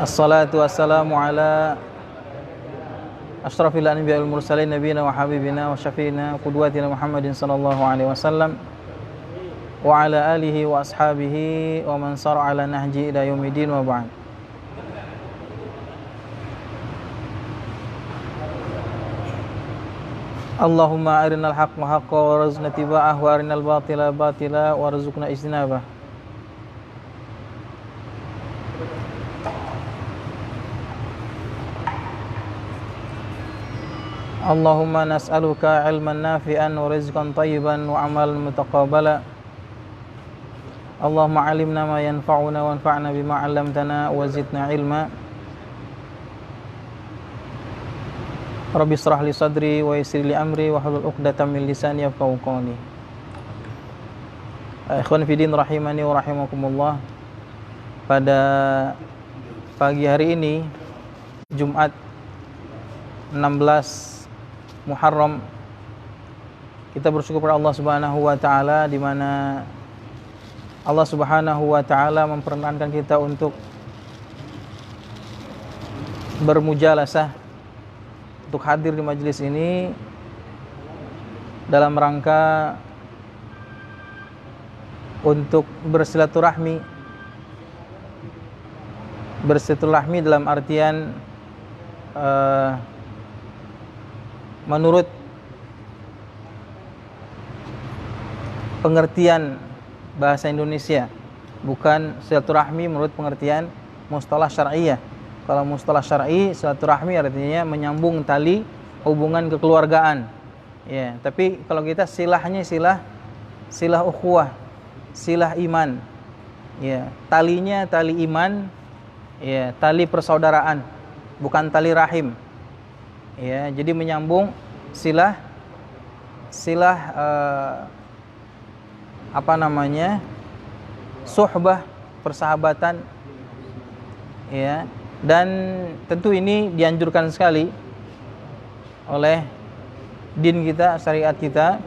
Assalatu wassalamu ala asyrafil anbiya wal mursalin nabiyina wa habibina wa syafiina qudwatina Muhammadin sallallahu alaihi wasallam wa ala alihi wa ashabihi wa man sara ala nahji ila yaumidin wa ba'd. Allahumma arinal haqqa haqqa warzuqna ittiba'ah wa arinal batila batila warzuqna ijtinabah. Allahumma nas'aluka ilman nafi'an wa rizqan tayyiban wa amalan mutaqabbala. Allahumma 'allimna ma yanfa'una wanfa'na bima 'allamtana wa zidna ilma. Rabbi shrah li sadri wa yassir li amri wa hlul 'uqdatam min lisani yafqahu qawli. Ikhwan fillah rahimani wa rahimakumullah. Pada pagi hari ini Jumat 16 Muharram, kita bersyukur kepada Allah Subhanahu wa taala di mana Allah Subhanahu wa taala memperkenankan kita untuk bermujalasah, untuk hadir di majelis ini dalam rangka untuk bersilaturahmi dalam artian menurut pengertian bahasa Indonesia, bukan silaturahmi menurut pengertian mustalah syar'iyah. Kalau mustalah syar'i, silaturahmi artinya menyambung tali hubungan kekeluargaan. Ya, tapi kalau kita silahnya silah ukhuwah, silah iman. Ya, talinya tali iman, ya, tali persaudaraan, bukan tali rahim. Ya, jadi menyambung silah suhbah, persahabatan, ya. Dan tentu ini dianjurkan sekali oleh din kita, syariat kita,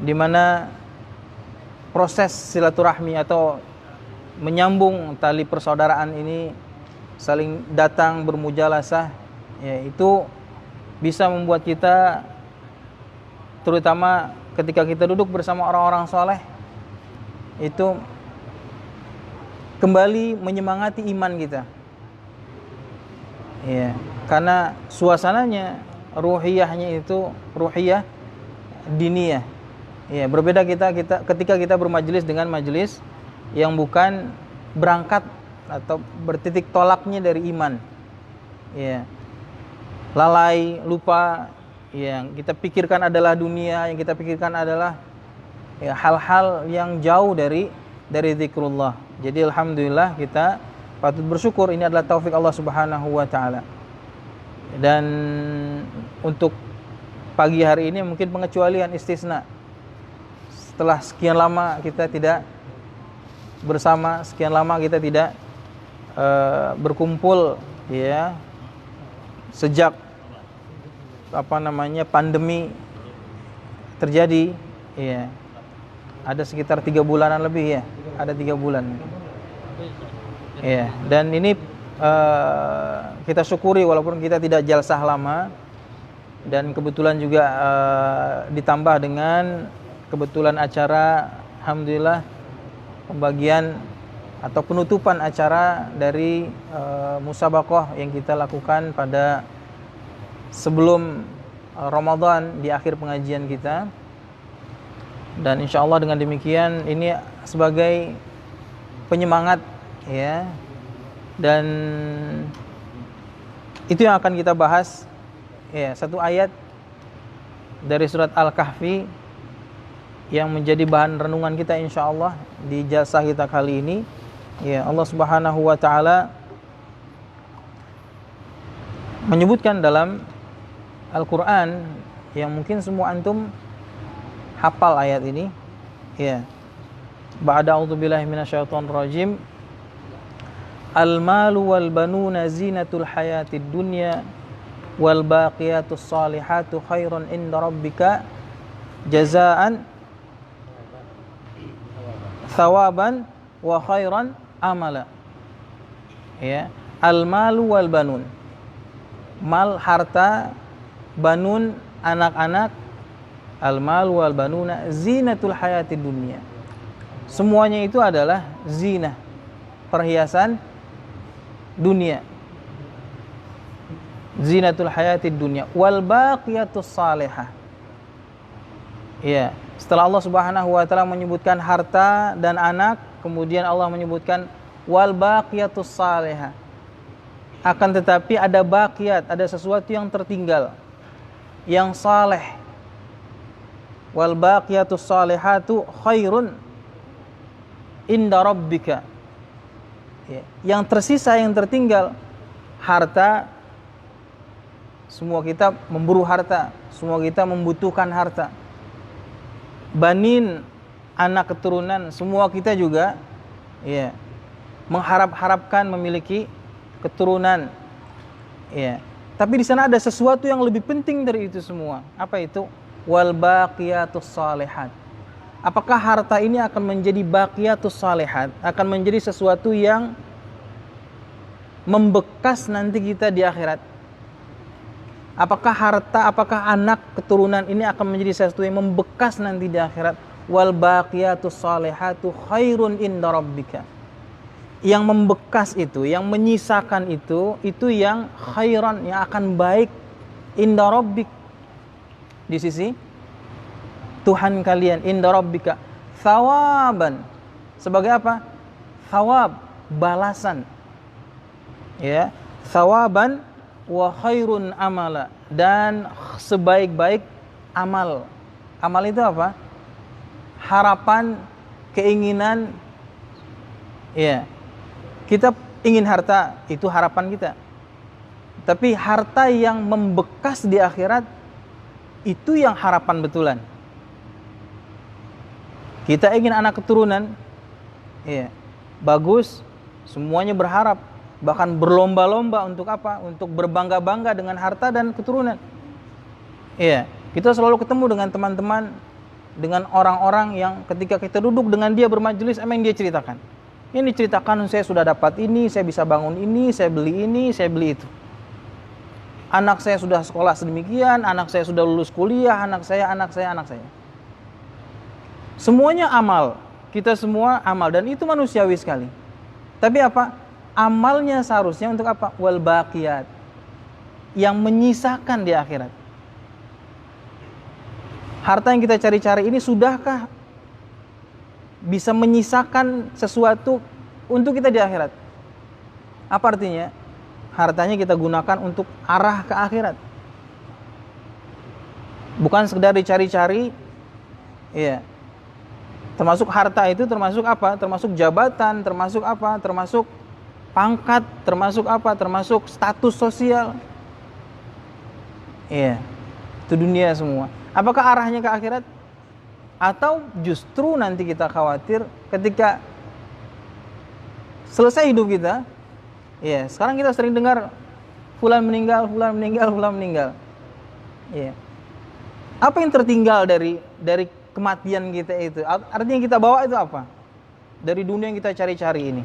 di mana proses silaturahmi atau menyambung tali persaudaraan ini, saling datang bermujalasah, ya, itu bisa membuat kita, terutama ketika kita duduk bersama orang-orang soleh, itu kembali menyemangati iman kita. Ya, karena suasananya, ruhiyahnya itu ruhiyah diniyah. Ya, berbeda ketika kita bermajelis dengan majelis yang bukan berangkat atau bertitik tolaknya dari iman. Ya, lalai, lupa, yang kita pikirkan adalah dunia, yang kita pikirkan adalah, ya, hal-hal yang jauh dari zikrullah. Jadi alhamdulillah kita patut bersyukur, ini adalah taufik Allah Subhanahu wa taala. Dan untuk pagi hari ini mungkin pengecualian, istisna. Setelah sekian lama kita tidak bersama, sekian lama kita tidak berkumpul, ya, sejak pandemi terjadi, ya, ada sekitar 3 bulanan lebih, ya, ada 3 bulan, ya. Dan ini kita syukuri walaupun kita tidak jalsah lama, dan kebetulan juga ditambah dengan kebetulan acara, alhamdulillah, pembagian atau penutupan acara dari musabaqah yang kita lakukan pada sebelum Ramadan di akhir pengajian kita. Dan insyaallah dengan demikian ini sebagai penyemangat, ya, dan itu yang akan kita bahas, ya, satu ayat dari surat Al-Kahfi yang menjadi bahan renungan kita insyaallah di jalsah kita kali ini. Ya, Allah Subhanahu wa taala menyebutkan dalam Al-Qur'an yang mungkin semua antum hafal ayat ini, ya. Ba'da a'udzubillahi minasyaitonir rajim. Al-malu wal banuna zinatul hayatid dunya wal baqiyatus salihatu khairun inda rabbika jazaan thawaban wa khairan amala. Ya, al-malu wal banun. Mal harta, banun anak-anak, al-malu wal banuna zinatul hayatid dunya. Semuanya itu adalah zina, perhiasan dunia. Zinatul hayatid dunya wal baqiyatus salihah. Ya, setelah Allah Subhanahu wa taala menyebutkan harta dan anak, kemudian Allah menyebutkan wal baqiyatus salihah. Akan tetapi ada baqiyat, ada sesuatu yang tertinggal, yang saleh. Wal baqiyatus salihatu khairun inda rabbika. Ya, yang tersisa, yang tertinggal, harta. Semua kita memburu harta, semua kita membutuhkan harta. Banin, anak keturunan, semua kita juga ya mengharap-harapkan memiliki keturunan. Ya. Tapi di sana ada sesuatu yang lebih penting dari itu semua. Apa itu? Wal baqiyatus shalihat. Apakah harta ini akan menjadi baqiyatus shalihat, akan menjadi sesuatu yang membekas nanti kita di akhirat? Apakah harta, apakah anak keturunan ini akan menjadi sesuatu yang membekas nanti di akhirat? Wal baqiyatus shalihatu khairun inda rabbika. Yang membekas itu, yang menyisakan itu yang khairan, yang akan baik inda rabbik, di sisi Tuhan kalian, inda rabbika thawaban. Sebagai apa? Thawab, balasan. Ya, thawaban wa khairun amala, dan sebaik-baik amal. Amal itu apa? Harapan, keinginan. Ya. Kita ingin harta, itu harapan kita. Tapi harta yang membekas di akhirat, itu yang harapan betulan. Kita ingin anak keturunan, ya, bagus, semuanya berharap. Bahkan berlomba-lomba untuk apa? Untuk berbangga-bangga dengan harta dan keturunan. Iya, kita selalu ketemu dengan teman-teman, dengan orang-orang yang ketika kita duduk dengan dia bermajelis, emang dia ceritakan. Ini diceritakan, saya sudah dapat ini, saya bisa bangun ini, saya beli itu. Anak saya sudah sekolah sedemikian, anak saya sudah lulus kuliah, anak saya. Semuanya amal, kita semua amal, dan itu manusiawi sekali. Tapi apa? Amalnya seharusnya untuk apa? Wal baqiyat, yang menyisakan di akhirat. Harta yang kita cari-cari ini sudahkah bisa menyisakan sesuatu untuk kita di akhirat? Apa artinya? Hartanya kita gunakan untuk arah ke akhirat, bukan sekedar dicari-cari. Iya. Termasuk harta itu termasuk apa? Termasuk jabatan, termasuk apa? Termasuk pangkat, termasuk apa? Termasuk status sosial. Iya. Itu dunia semua. Apakah arahnya ke akhirat? Atau justru nanti kita khawatir ketika selesai hidup kita, ya, sekarang kita sering dengar fulan meninggal. Ya. Apa yang tertinggal dari kematian kita itu? Artinya yang kita bawa itu apa? Dari dunia yang kita cari-cari ini.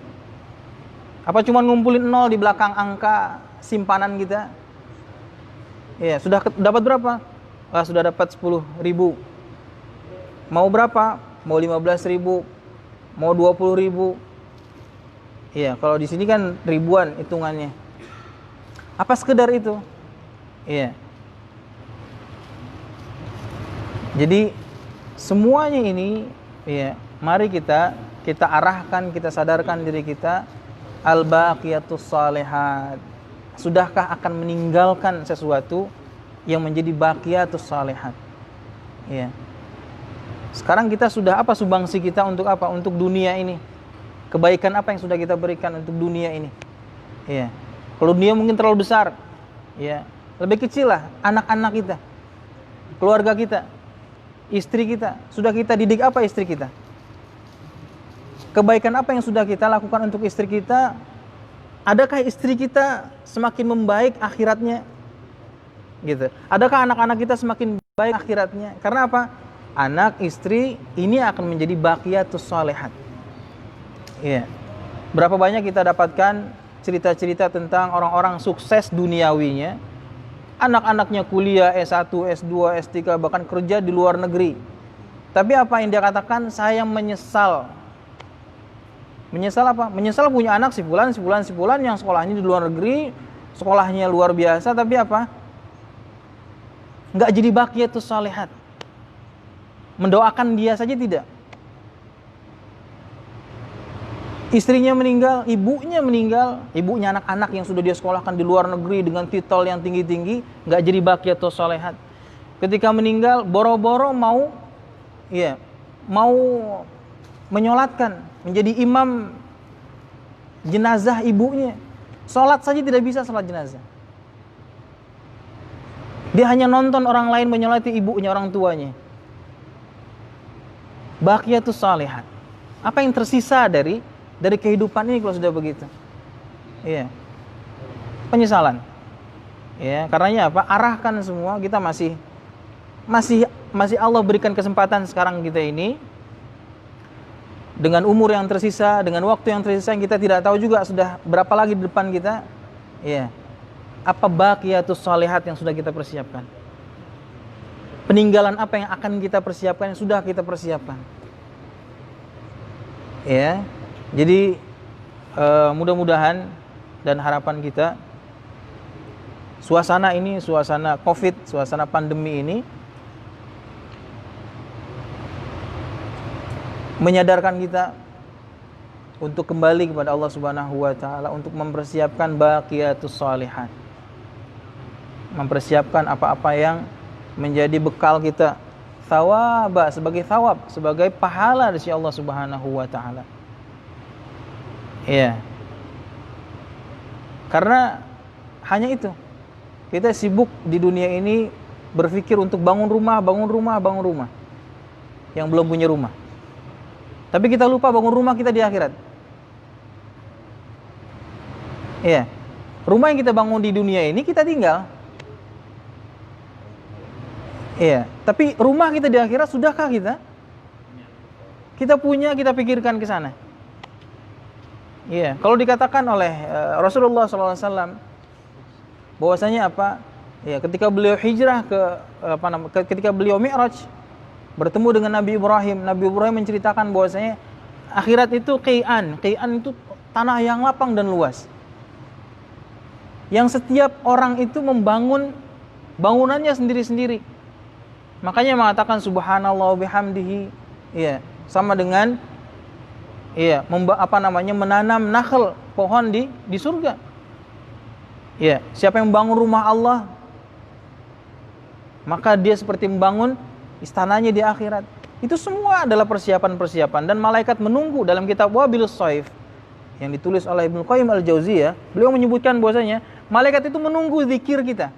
Apa cuma ngumpulin nol di belakang angka simpanan kita? Ya, sudah dapat berapa? Sudah dapat 10.000. Mau berapa? Mau 15.000, mau 20.000. Iya, kalau di sini kan ribuan hitungannya. Apa sekedar itu? Iya. Jadi semuanya ini, ya, mari kita arahkan, kita sadarkan diri kita, al-baqiyatus shalihat. Sudahkah akan meninggalkan sesuatu yang menjadi baqiyatus shalihat? Iya. Sekarang kita sudah apa sumbangsi kita untuk apa? Untuk dunia ini. Kebaikan apa yang sudah kita berikan untuk dunia ini? Ya. Kalau dunia mungkin terlalu besar, ya, lebih kecil lah anak-anak kita, keluarga kita, istri kita. Sudah kita didik apa istri kita? Kebaikan apa yang sudah kita lakukan untuk istri kita? Adakah istri kita semakin membaik akhiratnya? Gitu. Adakah anak-anak kita semakin baik akhiratnya? Karena apa? Anak, istri ini akan menjadi baqiyatus shalihat. Iya. Berapa banyak kita dapatkan cerita-cerita tentang orang-orang sukses duniawinya, anak-anaknya kuliah S1, S2, S3, bahkan kerja di luar negeri. Tapi apa yang dia katakan? Saya menyesal. Menyesal apa? Menyesal punya anak si fulan yang sekolahnya di luar negeri, sekolahnya luar biasa, tapi apa? Enggak jadi baqiyatus shalihat. Mendoakan dia saja tidak. Istrinya meninggal, ibunya meninggal, ibunya anak-anak yang sudah dia sekolahkan di luar negeri dengan titel yang tinggi-tinggi, enggak jadi baqiyatus shalihat. Ketika meninggal, boro-boro mau menyolatkan, menjadi imam jenazah ibunya. Sholat saja tidak bisa sholat jenazah. Dia hanya nonton orang lain menyolati ibunya, orang tuanya. Baqiyatus shalihat. Apa yang tersisa dari kehidupan ini kalau sudah begitu? Iya. Penyesalan. Ya, karenanya apa? Arahkan semua, kita masih Allah berikan kesempatan sekarang kita ini dengan umur yang tersisa, dengan waktu yang tersisa yang kita tidak tahu juga sudah berapa lagi di depan kita. Ya. Apa baqiyatus shalihat yang sudah kita persiapkan? Peninggalan apa yang akan kita persiapkan, yang sudah kita persiapkan? Ya. Jadi mudah-mudahan dan harapan kita suasana ini, suasana Covid, suasana pandemi ini menyadarkan kita untuk kembali kepada Allah Subhanahu wa taala, untuk mempersiapkan baqiyatus shalihat. Mempersiapkan apa-apa yang menjadi bekal kita, thawaba, sebagai thawab, sebagai pahala dari Allah Subhanahu wa taala. Iya. Karena hanya itu. Kita sibuk di dunia ini berpikir untuk bangun rumah. Yang belum punya rumah. Tapi kita lupa bangun rumah kita di akhirat. Iya. Rumah yang kita bangun di dunia ini kita tinggal. Iya. Tapi rumah kita di akhirat sudahkah kita? Kita punya, kita pikirkan ke sana. Iya, kalau dikatakan oleh Rasulullah SAW bahwasanya apa? Ya, ketika beliau hijrah ketika beliau Mi'raj bertemu dengan Nabi Ibrahim menceritakan bahwasanya akhirat itu Qi'an itu tanah yang lapang dan luas. Yang setiap orang itu membangun bangunannya sendiri-sendiri. Makanya mengatakan subhanallah bihamdihi, ya, sama dengan menanam nakhl, pohon di surga. Ya, siapa yang membangun rumah Allah, maka dia seperti membangun istananya di akhirat. Itu semua adalah persiapan-persiapan, dan malaikat menunggu. Dalam kitab Wabilus Shaif yang ditulis oleh Ibnu Qayyim Al-Jauziyah, beliau menyebutkan bahwasanya malaikat itu menunggu zikir kita.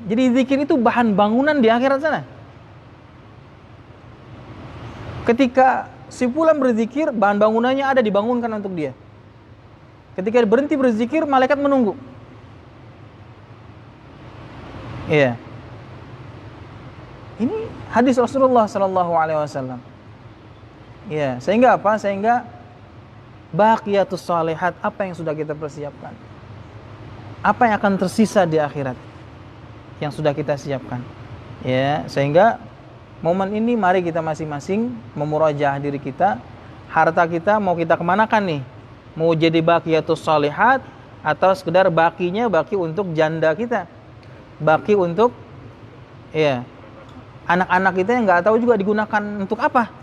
Jadi zikir itu bahan bangunan di akhirat sana. Ketika si fulan berzikir, bahan bangunannya ada, dibangunkan untuk dia. Ketika berhenti berzikir, malaikat menunggu. Iya. Ini hadis Rasulullah SAW. Iya. Sehingga apa? Sehingga baqiyatus shalihat, apa yang sudah kita persiapkan? Apa yang akan tersisa di akhirat yang sudah kita siapkan? Ya. Sehingga momen ini mari kita masing-masing memurajaah diri kita. Harta kita mau kita kemanakan nih? Mau jadi baqiyatus shalihat atau sekedar baki untuk janda kita? Baki untuk anak-anak kita yang nggak tahu juga digunakan untuk apa?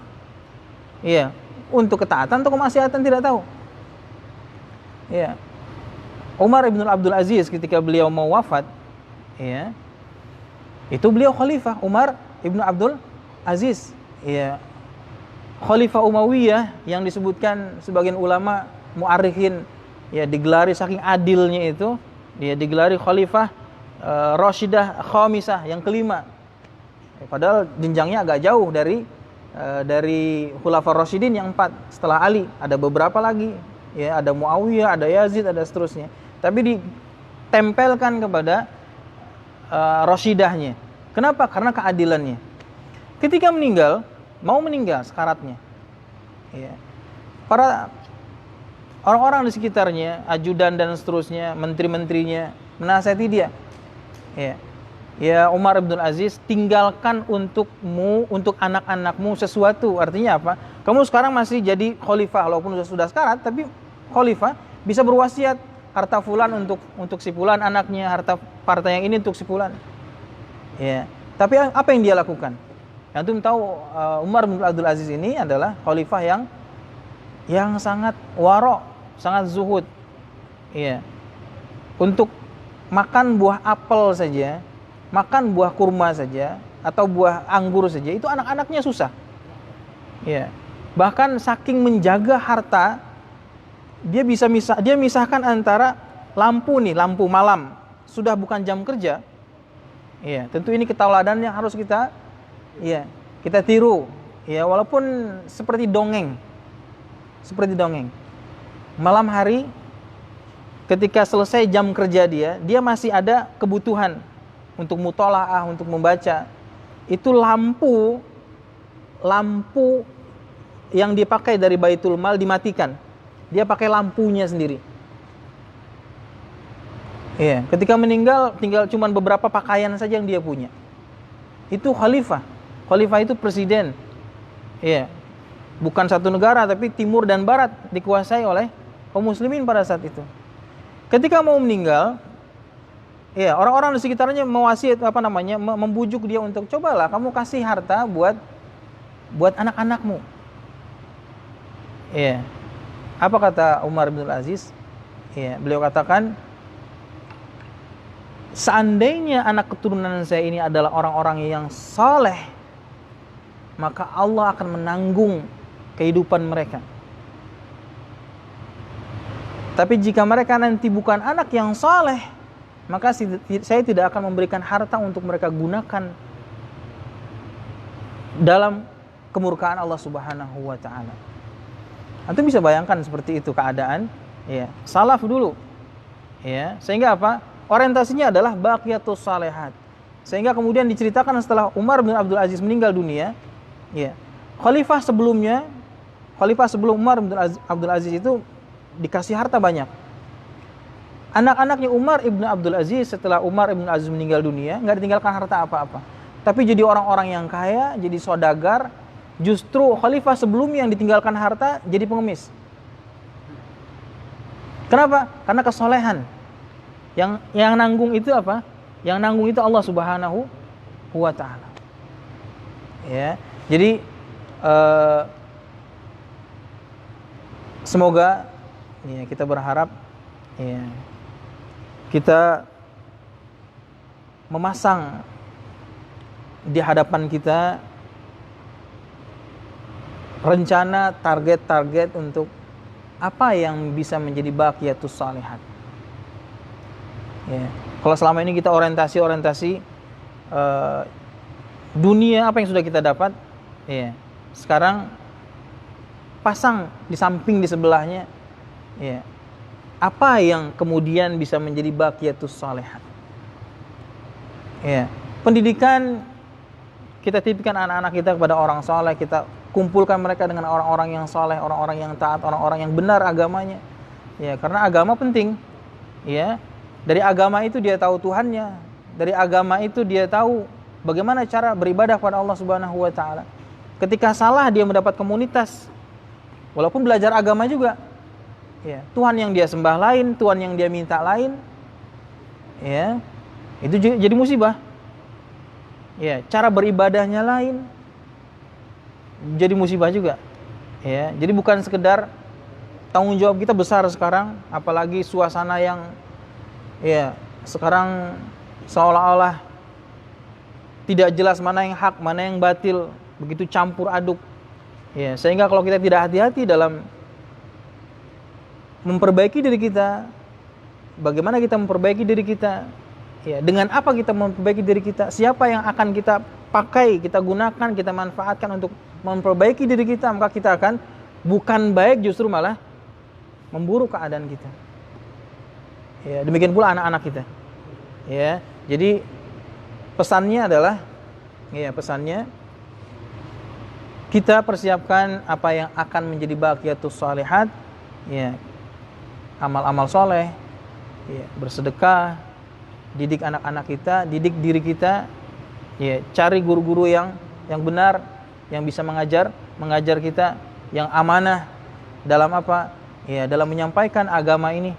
Iya, untuk ketaatan atau kemaksiatan tidak tahu. Iya. Umar ibn Abdul Aziz ketika beliau mau wafat, itu beliau khalifah Umar ibn Abdul Aziz, Khalifah Umayyah yang disebutkan sebagian ulama mu'arikhin, digelari saking adilnya itu, digelari Khalifah Rashidah Khamisah yang kelima. Padahal jenjangnya agak jauh dari Khulafaur Rasyidin yang 4 setelah Ali. Ada beberapa lagi, ada Muawiyah, ada Yazid, ada seterusnya. Tapi ditempelkan kepada Rasyidahnya. Kenapa? Karena keadilannya. Ketika mau meninggal sekaratnya. Para Orang-orang di sekitarnya, ajudan dan seterusnya, menteri-menterinya menasihati dia. Ya. Ya Umar bin Aziz, tinggalkan untukmu, untuk anak-anakmu sesuatu. Artinya apa? Kamu sekarang masih jadi khalifah, walaupun sudah sekarat, tapi khalifah bisa berwasiat, harta fulan untuk si fulan anaknya, harta partai yang ini untuk si fulan. Ya. Tapi apa yang dia lakukan? Antum tahu Umar bin Abdul Aziz ini adalah khalifah yang sangat waro, sangat zuhud. Ya. Untuk makan buah apel saja, makan buah kurma saja, atau buah anggur saja, itu anak-anaknya susah. Ya. Bahkan saking menjaga harta, dia misahkan antara lampu malam, sudah bukan jam kerja. Ya, tentu ini ketauladan yang harus kita tiru. Ya, walaupun seperti dongeng. Malam hari, ketika selesai jam kerja dia masih ada kebutuhan untuk mutolaah, untuk membaca. Itu lampu yang dipakai dari Baitul Mal dimatikan. Dia pakai lampunya sendiri. Iya, ketika meninggal tinggal cuma beberapa pakaian saja yang dia punya. Itu khalifah. Khalifah itu presiden. Iya. Bukan satu negara, tapi timur dan barat dikuasai oleh kaum muslimin pada saat itu. Ketika mau meninggal, ya, orang-orang di sekitarnya membujuk dia untuk, cobalah kamu kasih harta buat anak-anakmu. Ya. Apa kata Umar bin Aziz? Ya, beliau katakan, seandainya anak keturunan saya ini adalah orang-orang yang saleh, maka Allah akan menanggung kehidupan mereka. Tapi jika mereka nanti bukan anak yang saleh, maka saya tidak akan memberikan harta untuk mereka gunakan dalam kemurkaan Allah Subhanahu wa taala. Antum bisa bayangkan seperti itu keadaan, ya, salaf dulu. Ya, sehingga apa? Orientasinya adalah baqiyatus salihat. Sehingga kemudian diceritakan setelah Umar bin Abdul Aziz meninggal dunia, ya, khalifah sebelum Umar bin Abdul Aziz itu dikasih harta banyak. Anak-anaknya Umar ibn Abdul Aziz setelah Umar ibn Aziz meninggal dunia nggak ditinggalkan harta apa-apa, tapi jadi orang-orang yang kaya, jadi saudagar. Justru khalifah sebelumnya yang ditinggalkan harta jadi pengemis. Kenapa? Karena kesolehan. Yang nanggung itu apa? Yang nanggung itu Allah Subhanahu wa taala. Ya. Jadi semoga ya, kita berharap ya, kita memasang di hadapan kita rencana, target-target untuk apa yang bisa menjadi baqiyatus shalihat. Ya. Kalau selama ini kita orientasi dunia, apa yang sudah kita dapat, ya. Sekarang pasang di samping, di sebelahnya, ya, apa yang kemudian bisa menjadi baqiyatus shalihat. Ya. Pendidikan, kita titipkan anak-anak kita kepada orang saleh, kita kumpulkan mereka dengan orang-orang yang saleh, orang-orang yang taat, orang-orang yang benar agamanya. Ya, karena agama penting. Ya. Dari agama itu dia tahu Tuhannya. Dari agama itu dia tahu bagaimana cara beribadah kepada Allah Subhanahu wa taala. Ketika salah dia mendapat komunitas. Walaupun belajar agama juga. Ya, Tuhan yang dia sembah lain, Tuhan yang dia minta lain. Ya. Itu jadi musibah. Ya, cara beribadahnya lain. Jadi musibah juga. Ya, jadi bukan sekedar tanggung jawab kita besar sekarang, apalagi suasana yang ya sekarang seolah-olah tidak jelas mana yang hak, mana yang batil, begitu campur aduk. Ya, sehingga kalau kita tidak hati-hati dalam memperbaiki diri kita, bagaimana kita memperbaiki diri kita? Ya, dengan apa kita memperbaiki diri kita? Siapa yang akan kita pakai, kita gunakan, kita manfaatkan untuk memperbaiki diri kita, maka kita akan bukan baik, justru malah memburuk keadaan kita. Ya, demikian pula anak-anak kita. Ya, jadi pesannya adalah, ya, pesannya kita persiapkan apa yang akan menjadi baqiyatus shalihat. Ya, amal-amal soleh, ya, bersedekah, didik anak-anak kita, didik diri kita, ya, cari guru-guru yang benar, yang bisa mengajar kita, yang amanah dalam apa? Ya, dalam menyampaikan agama ini.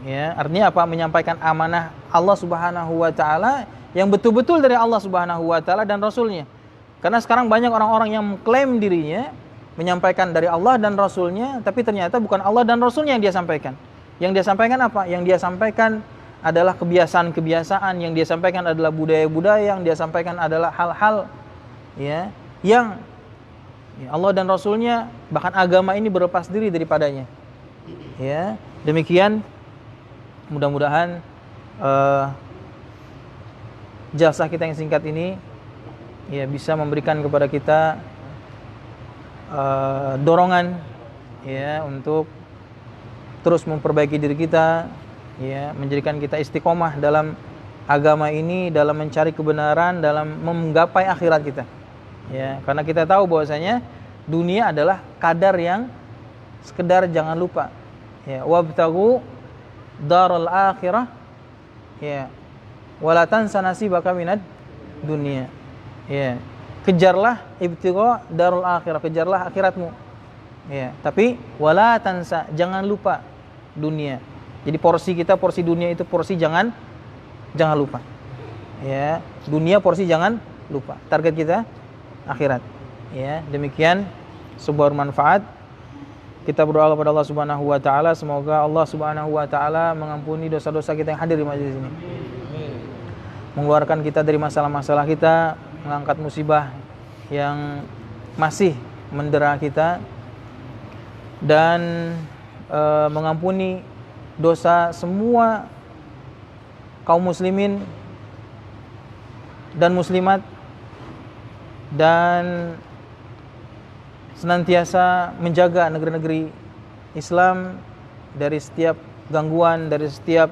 Ya, artinya apa? Menyampaikan amanah Allah Subhanahu wa taala yang betul-betul dari Allah Subhanahu wa taala dan Rasulnya. Karena sekarang banyak orang-orang yang mengklaim dirinya menyampaikan dari Allah dan Rasulnya, tapi ternyata bukan Allah dan Rasulnya yang dia sampaikan. Yang dia sampaikan apa? Yang dia sampaikan adalah kebiasaan-kebiasaan, yang dia sampaikan adalah budaya-budaya, yang dia sampaikan adalah hal-hal, ya, yang Allah dan Rasulnya, bahkan agama ini berlepas diri daripadanya. Ya, demikian. Mudah-mudahan jasa kita yang singkat ini, ya, bisa memberikan kepada kita dorongan, ya, untuk terus memperbaiki diri kita, ya, menjadikan kita istiqomah dalam agama ini, dalam mencari kebenaran, dalam menggapai akhirat kita. Ya, karena kita tahu bahwasanya dunia adalah kadar yang sekedar jangan lupa. Ya, wabtaghu darul akhirah, ya, wala tansa nasibaka minad dunia. Ya, kejarlah ibtigha darul akhirah, kejarlah akhiratmu. Ya, tapi wala tansa, jangan lupa dunia. Jadi porsi kita, porsi dunia itu porsi jangan lupa. Ya, dunia porsi jangan lupa. Target kita akhirat. Ya, demikian sebuah manfaat. Kita berdoa kepada Allah Subhanahu wa taala, semoga Allah Subhanahu wa taala mengampuni dosa-dosa kita yang hadir di majelis ini. Mengeluarkan kita dari masalah-masalah kita, mengangkat musibah yang masih mendera kita, dan mengampuni dosa semua kaum muslimin dan muslimat, dan senantiasa menjaga negeri-negeri Islam dari setiap gangguan, dari setiap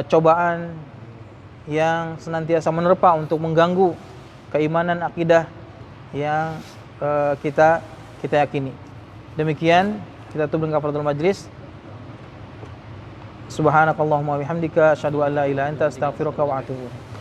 cobaan yang senantiasa menerpa untuk mengganggu keimanan akidah yang kita yakini. Demikian kita tutup dengan kafaratul majlis. Subhanakallahumma wa bihamdika asyhadu an la ilaha illa anta astaghfiruka wa atubu ilaik.